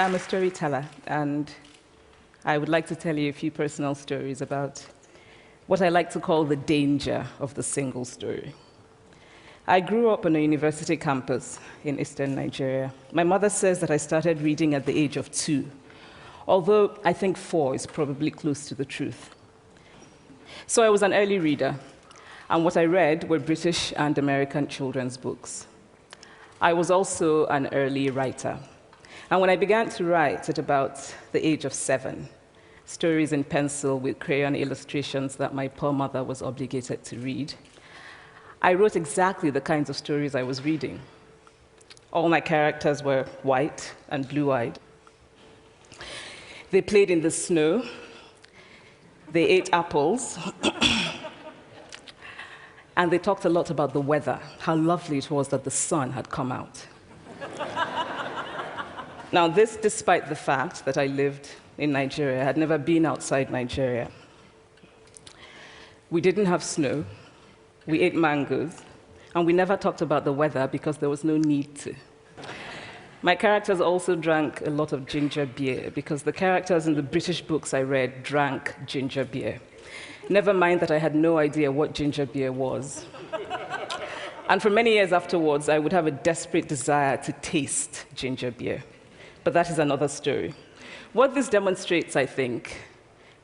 I'm a storyteller, and I would like to tell you a few personal stories about what I like to call the danger of the single story. I grew up on a university campus in eastern Nigeria. My mother says that I started reading at the age of 2, although I think 4 is probably close to the truth. So I was an early reader, and what I read were British and American children's books. I was also an early writer. And when I began to write at about the age of 7, stories in pencil with crayon illustrations that my poor mother was obligated to read, I wrote exactly the kinds of stories I was reading. All my characters were white and blue-eyed. They played in the snow. They ate apples. And they talked a lot about the weather, how lovely it was that the sun had come out. Now, this despite the fact that I lived in Nigeria. I had never been outside Nigeria. We didn't have snow. We ate mangoes. And we never talked about the weather because there was no need to. My characters also drank a lot of ginger beer because the characters in the British books I read drank ginger beer. Never mind that I had no idea what ginger beer was. And for many years afterwards, I would have a desperate desire to taste ginger beer. But that is another story. What this demonstrates, I think,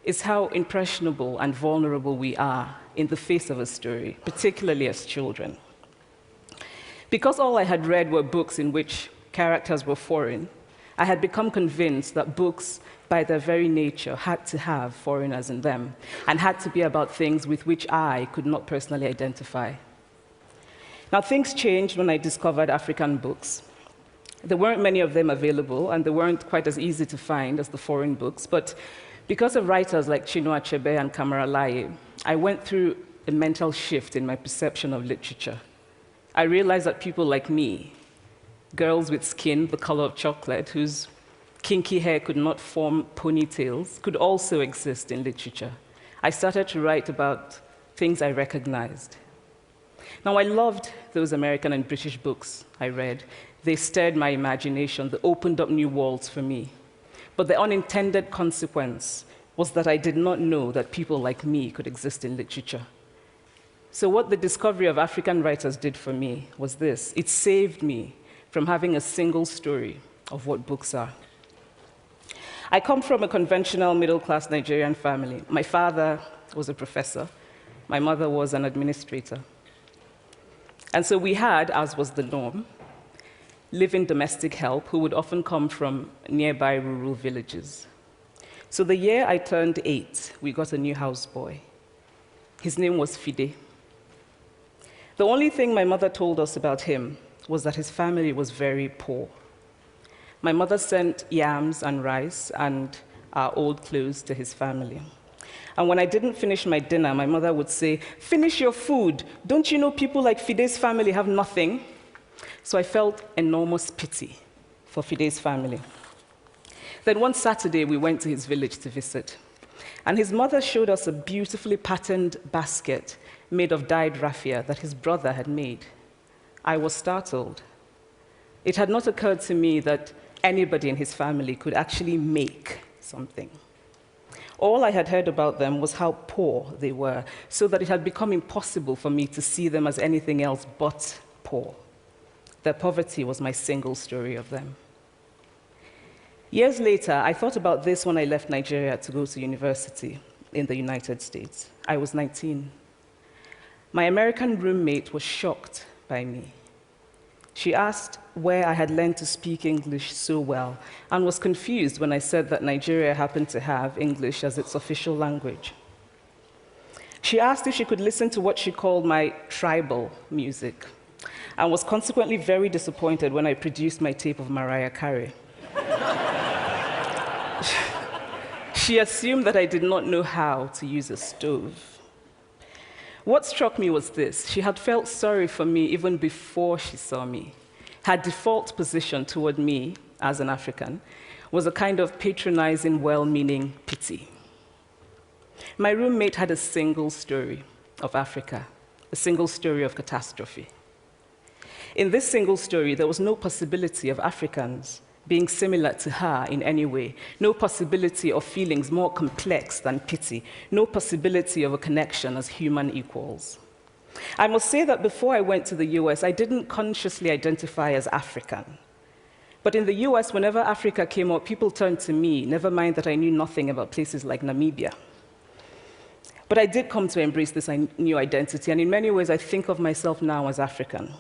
is how impressionable and vulnerable we are in the face of a story, particularly as children. Because all I had read were books in which characters were foreign, I had become convinced that books, by their very nature, had to have foreigners in them and had to be about things with which I could not personally identify. Now, things changed when I discovered African books. There weren't many of them available, and they weren't quite as easy to find as the foreign books, but because of writers like Chinua Achebe and Kamara Laye, I went through a mental shift in my perception of literature. I realized that people like me, girls with skin the color of chocolate, whose kinky hair could not form ponytails, could also exist in literature. I started to write about things I recognized. Now, I loved those American and British books I read. They stirred my imagination. They opened up new worlds for me. But the unintended consequence was that I did not know that people like me could exist in literature. So what the discovery of African writers did for me was this. It saved me from having a single story of what books are. I come from a conventional middle-class Nigerian family. My father was a professor. My mother was an administrator. And so we had, as was the norm, live-in domestic help who would often come from nearby rural villages. So the year I turned 8, we got a new houseboy. His name was Fide. The only thing my mother told us about him was that his family was very poor. My mother sent yams and rice and our old clothes to his family. And when I didn't finish my dinner, my mother would say, "Finish your food. Don't you know people like Fide's family have nothing?" So I felt enormous pity for Fide's family. Then one Saturday, we went to his village to visit. And his mother showed us a beautifully patterned basket made of dyed raffia that his brother had made. I was startled. It had not occurred to me that anybody in his family could actually make something. All I had heard about them was how poor they were, so that it had become impossible for me to see them as anything else but poor. Their poverty was my single story of them. Years later, I thought about this when I left Nigeria to go to university in the United States. I was 19. My American roommate was shocked by me. She asked where I had learned to speak English so well and was confused when I said that Nigeria happened to have English as its official language. She asked if she could listen to what she called my tribal music, and was consequently very disappointed when I produced my tape of Mariah Carey. She assumed that I did not know how to use a stove. What struck me was this. She had felt sorry for me even before she saw me. Her default position toward me, as an African, was a kind of patronizing, well-meaning pity. My roommate had a single story of Africa, a single story of catastrophe. In this single story, there was no possibility of Africans being similar to her in any way, no possibility of feelings more complex than pity, no possibility of a connection as human equals. I must say that before I went to the US, I didn't consciously identify as African. But in the US, whenever Africa came up, people turned to me, never mind that I knew nothing about places like Namibia. But I did come to embrace this new identity, and in many ways, I think of myself now as African,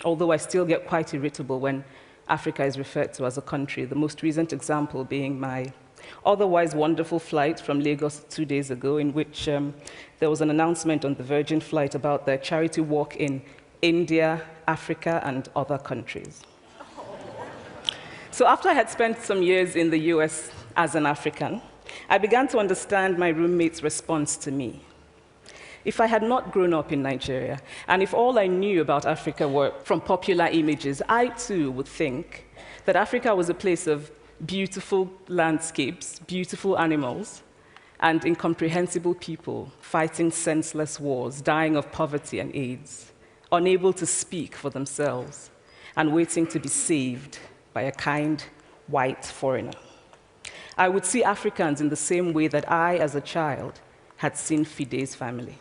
although I still get quite irritable when Africa is referred to as a country, the most recent example being my otherwise wonderful flight from Lagos 2 days ago, in which there was an announcement on the Virgin flight about their charity walk in India, Africa, and other countries. So after I had spent some years in the US as an African, I began to understand my roommate's response to me. If I had not grown up in Nigeria, and if all I knew about Africa were from popular images, I too would think that Africa was a place of beautiful landscapes, beautiful animals, and incomprehensible people fighting senseless wars, dying of poverty and AIDS, unable to speak for themselves, and waiting to be saved by a kind white foreigner. I would see Africans in the same way that I, as a child, had seen Fide's family.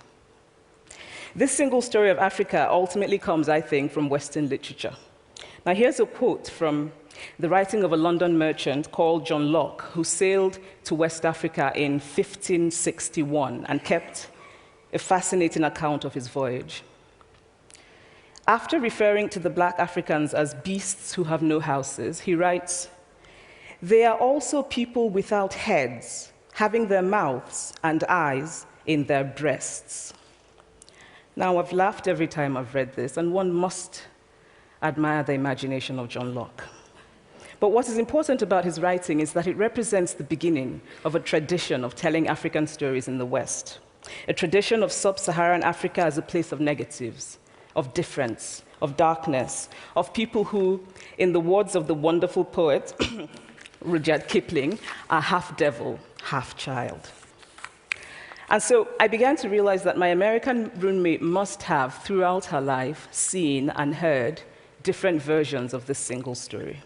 This single story of Africa ultimately comes, I think, from Western literature. Now, here's a quote from the writing of a London merchant called John Locke, who sailed to West Africa in 1561 and kept a fascinating account of his voyage. After referring to the black Africans as beasts who have no houses, he writes, "They are also people without heads, having their mouths and eyes in their breasts." Now, I've laughed every time I've read this, and one must admire the imagination of John Locke. But what is important about his writing is that it represents the beginning of a tradition of telling African stories in the West, a tradition of sub-Saharan Africa as a place of negatives, of difference, of darkness, of people who, in the words of the wonderful poet Rudyard Kipling, are half devil, half child. And so I began to realize that my American roommate must have, throughout her life, seen and heard different versions of this single story.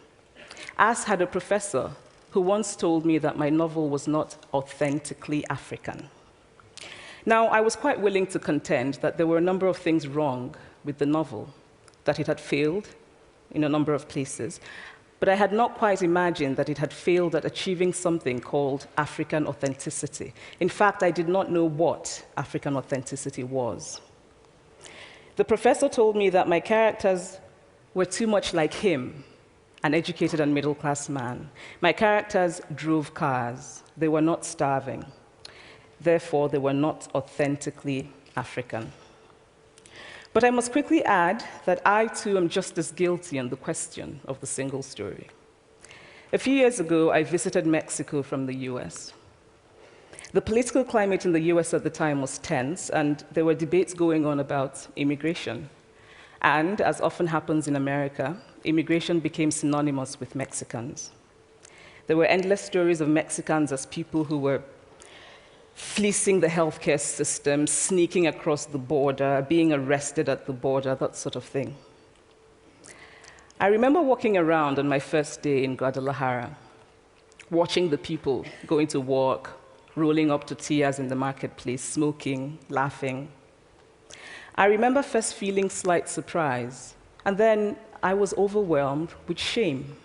As had a professor who once told me that my novel was not authentically African. Now, I was quite willing to contend that there were a number of things wrong with the novel, that it had failed in a number of places, but I had not quite imagined that it had failed at achieving something called African authenticity. In fact, I did not know what African authenticity was. The professor told me that my characters were too much like him, an educated and middle-class man. My characters drove cars. They were not starving. Therefore, they were not authentically African. But I must quickly add that I, too, am just as guilty on the question of the single story. A few years ago, I visited Mexico from the US. The political climate in the US at the time was tense, and there were debates going on about immigration. And, as often happens in America, immigration became synonymous with Mexicans. There were endless stories of Mexicans as people who were fleecing the healthcare system, sneaking across the border, being arrested at the border, that sort of thing. I remember walking around on my first day in Guadalajara, watching the people going to work, rolling up tortillas in the marketplace, smoking, laughing. I remember first feeling slight surprise, and then I was overwhelmed with shame.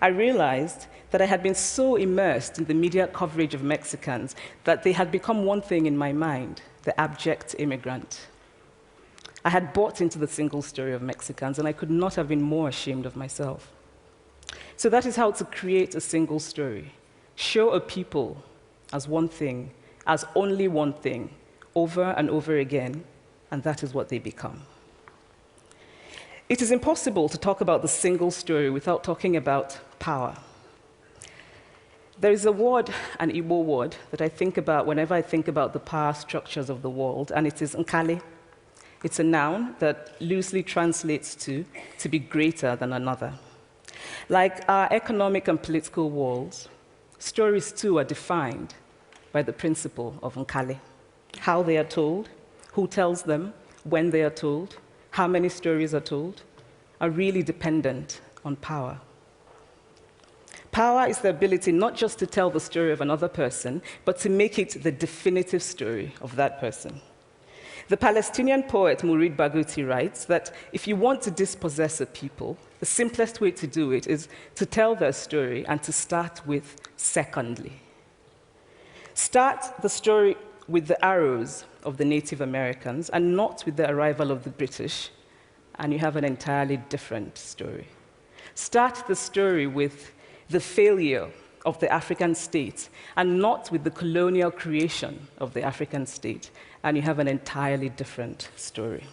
I realized that I had been so immersed in the media coverage of Mexicans that they had become one thing in my mind, the abject immigrant. I had bought into the single story of Mexicans, and I could not have been more ashamed of myself. So that is how to create a single story. Show a people as one thing, as only one thing, over and over again, and that is what they become. It is impossible to talk about the single story without talking about power. There is a word, an Igbo word, that I think about whenever I think about the power structures of the world, and it is nkali. It's a noun that loosely translates to be greater than another. Like our economic and political worlds, stories too are defined by the principle of nkali. How they are told, who tells them, when they are told, how many stories are told, are really dependent on power. Power is the ability not just to tell the story of another person, but to make it the definitive story of that person. The Palestinian poet Mourid Barghouti writes that if you want to dispossess a people, the simplest way to do it is to tell their story and to start with secondly. Start the story with the arrows of the Native Americans and not with the arrival of the British, and you have an entirely different story. Start the story with the failure of the African state and not with the colonial creation of the African state, and you have an entirely different story.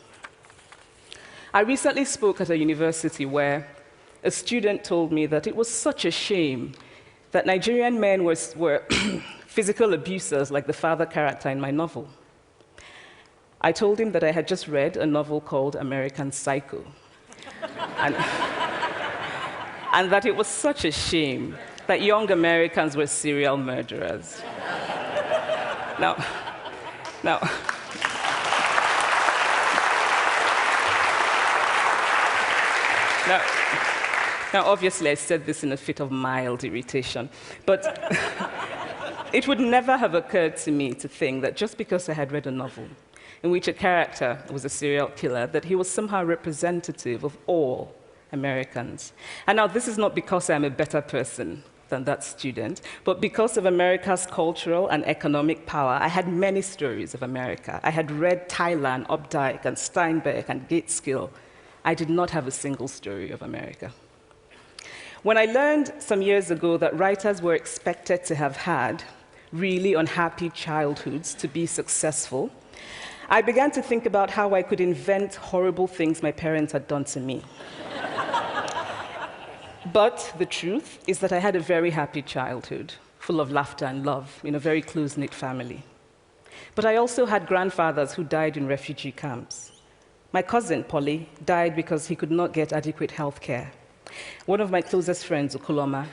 I recently spoke at a university where a student told me that it was such a shame that Nigerian men were physical abusers like the father character in my novel. I told him that I had just read a novel called American Psycho, and that it was such a shame that young Americans were serial murderers. Now, obviously, I said this in a fit of mild irritation, but it would never have occurred to me to think that just because I had read a novel in which a character was a serial killer, that he was somehow representative of all Americans. And now, this is not because I'm a better person than that student, but because of America's cultural and economic power, I had many stories of America. I had read Tylan, Updike, and Steinbeck, and Gateskill. I did not have a single story of America. When I learned some years ago that writers were expected to have had really unhappy childhoods to be successful, I began to think about how I could invent horrible things my parents had done to me. But the truth is that I had a very happy childhood, full of laughter and love, in a very close-knit family. But I also had grandfathers who died in refugee camps. My cousin, Polly, died because he could not get adequate health care. One of my closest friends, Okoloma,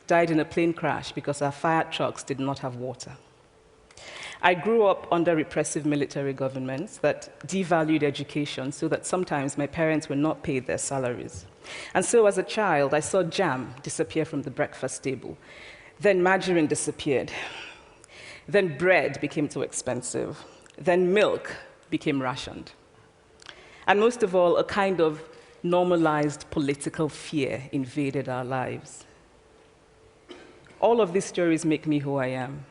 died in a plane crash because our fire trucks did not have water. I grew up under repressive military governments that devalued education so that sometimes my parents were not paid their salaries. And so as a child, I saw jam disappear from the breakfast table. Then margarine disappeared. Then bread became too expensive. Then milk became rationed. And most of all, a kind of normalized political fear invaded our lives. All of these stories make me who I am.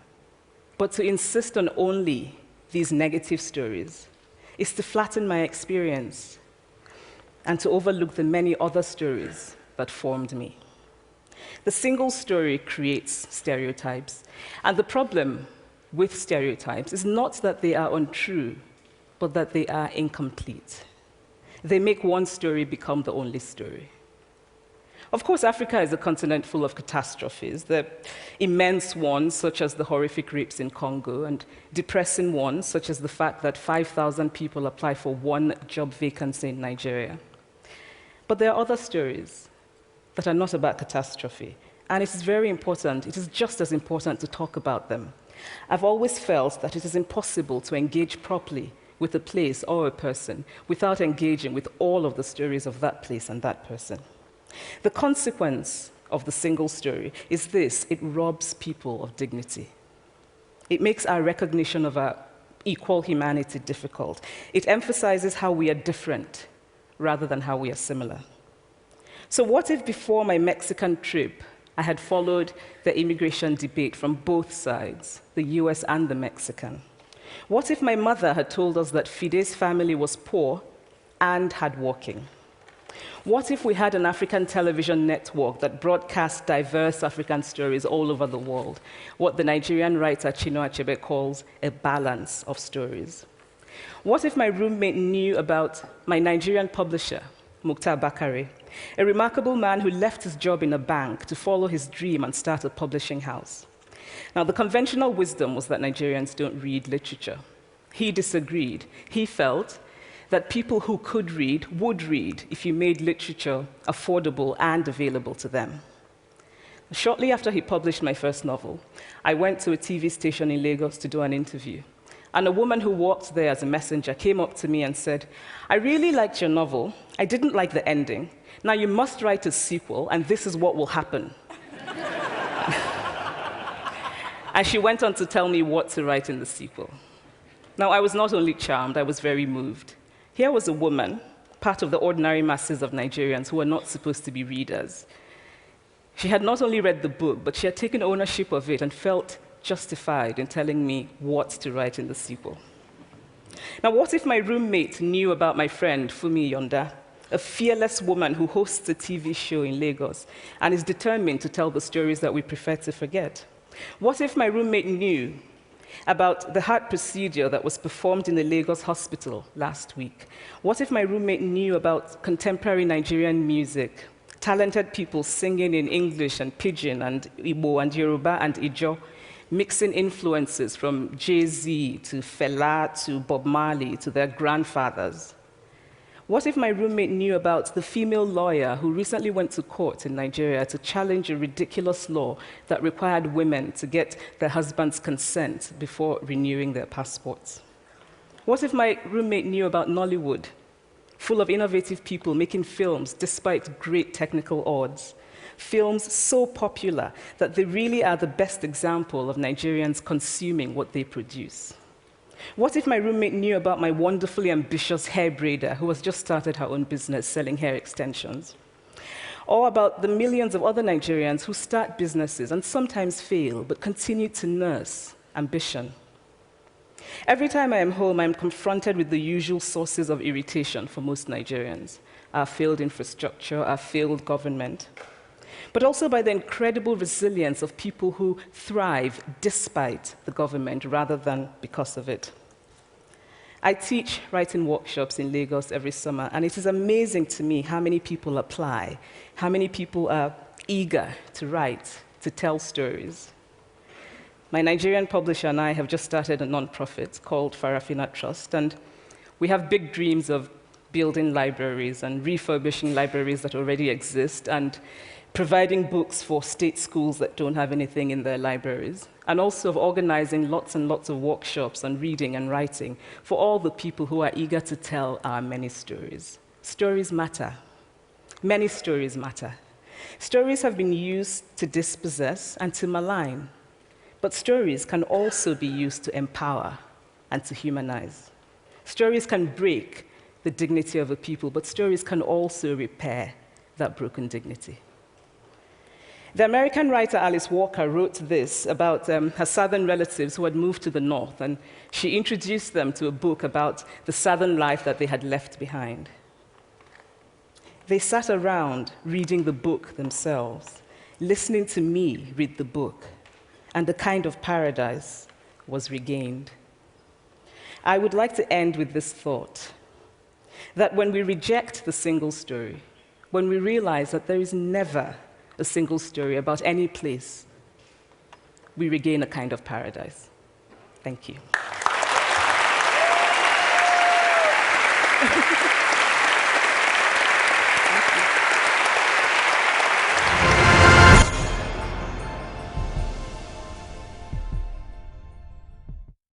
But to insist on only these negative stories is to flatten my experience and to overlook the many other stories that formed me. The single story creates stereotypes, and the problem with stereotypes is not that they are untrue, but that they are incomplete. They make one story become the only story. Of course, Africa is a continent full of catastrophes, the immense ones, such as the horrific rapes in Congo, and depressing ones, such as the fact that 5,000 people apply for one job vacancy in Nigeria. But there are other stories that are not about catastrophe, and it is very important, it is just as important to talk about them. I've always felt that it is impossible to engage properly with a place or a person without engaging with all of the stories of that place and that person. The consequence of the single story is this: it robs people of dignity. It makes our recognition of our equal humanity difficult. It emphasizes how we are different rather than how we are similar. So what if before my Mexican trip, I had followed the immigration debate from both sides, the US and the Mexican? What if my mother had told us that Fide's family was poor and hardworking? What if we had an African television network that broadcast diverse African stories all over the world, what the Nigerian writer Chinua Achebe calls a balance of stories? What if my roommate knew about my Nigerian publisher, Mukhtar Bakare, a remarkable man who left his job in a bank to follow his dream and start a publishing house? Now, the conventional wisdom was that Nigerians don't read literature. He disagreed. He felt that people who could read would read if you made literature affordable and available to them. Shortly after he published my first novel, I went to a TV station in Lagos to do an interview. And a woman who worked there as a messenger came up to me and said, "I really liked your novel. I didn't like the ending. Now you must write a sequel, and this is what will happen." And she went on to tell me what to write in the sequel. Now, I was not only charmed, I was very moved. Here was a woman, part of the ordinary masses of Nigerians who were not supposed to be readers. She had not only read the book, but she had taken ownership of it and felt justified in telling me what to write in the sequel. Now, what if my roommate knew about my friend, Fumi Yonda, a fearless woman who hosts a TV show in Lagos and is determined to tell the stories that we prefer to forget? What if my roommate knew about the heart procedure that was performed in a Lagos hospital last week? What if my roommate knew about contemporary Nigerian music, talented people singing in English and Pidgin and Igbo and Yoruba and Ijo, mixing influences from Jay-Z to Fela to Bob Marley to their grandfathers? What if my roommate knew about the female lawyer who recently went to court in Nigeria to challenge a ridiculous law that required women to get their husband's consent before renewing their passports? What if my roommate knew about Nollywood, full of innovative people making films despite great technical odds? Films so popular that they really are the best example of Nigerians consuming what they produce. What if my roommate knew about my wonderfully ambitious hair braider who has just started her own business selling hair extensions? Or about the millions of other Nigerians who start businesses and sometimes fail, but continue to nurse ambition? Every time I am home, I am confronted with the usual sources of irritation for most Nigerians: our failed infrastructure, our failed government, but also by the incredible resilience of people who thrive despite the government rather than because of it. I teach writing workshops in Lagos every summer, and it is amazing to me how many people apply, how many people are eager to write, to tell stories. My Nigerian publisher and I have just started a nonprofit called Farafina Trust, and we have big dreams of building libraries and refurbishing libraries that already exist and providing books for state schools that don't have anything in their libraries, and also of organizing lots and lots of workshops on reading and writing for all the people who are eager to tell our many stories. Stories matter. Many stories matter. Stories have been used to dispossess and to malign, but stories can also be used to empower and to humanize. Stories can break the dignity of a people, but stories can also repair that broken dignity. The American writer Alice Walker wrote this about her southern relatives who had moved to the north, and she introduced them to a book about the southern life that they had left behind. They sat around reading the book themselves, listening to me read the book, and a kind of paradise was regained. I would like to end with this thought, that when we reject the single story, when we realize that there is never a single story about any place, we regain a kind of paradise. Thank you.